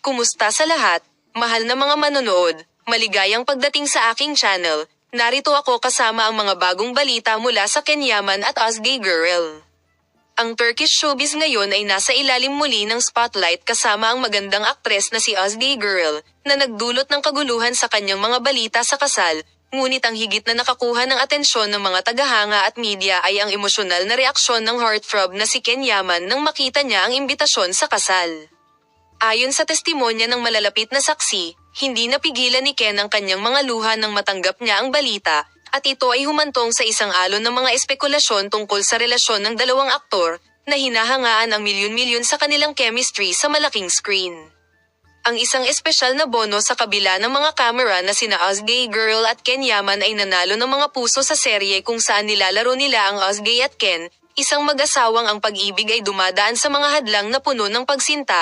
Kumusta sa lahat, mahal na mga manonood, maligayang pagdating sa aking channel. Narito ako kasama ang mga bagong balita mula sa Kenyaman at Osgay Girl. Ang Turkish showbiz ngayon ay nasa ilalim muli ng spotlight kasama ang magandang aktres na si Osgay Girl, na nagdulot ng kaguluhan sa kanyang mga balita sa kasal, ngunit ang higit na nakakuha ng atensyon ng mga tagahanga at media ay ang emosyonal na reaksyon ng heartthrob na si Kenyaman nang makita niya ang imbitasyon sa kasal. Ayon sa testimonya ng malalapit na saksi, hindi napigilan ni Ken ang kanyang mga luha nang matanggap niya ang balita, at ito ay humantong sa isang alon ng mga espekulasyon tungkol sa relasyon ng dalawang aktor, na hinahangaan ang milyon-milyon sa kanilang chemistry sa malaking screen. Ang isang espesyal na bono sa kabila ng mga kamera na sina Osgay Girl at Kenyaman ay nanalo ng mga puso sa serye kung saan nilalaro nila ang Osgay at Ken, isang mag-asawang ang pag-ibig ay dumadaan sa mga hadlang na puno ng pagsinta,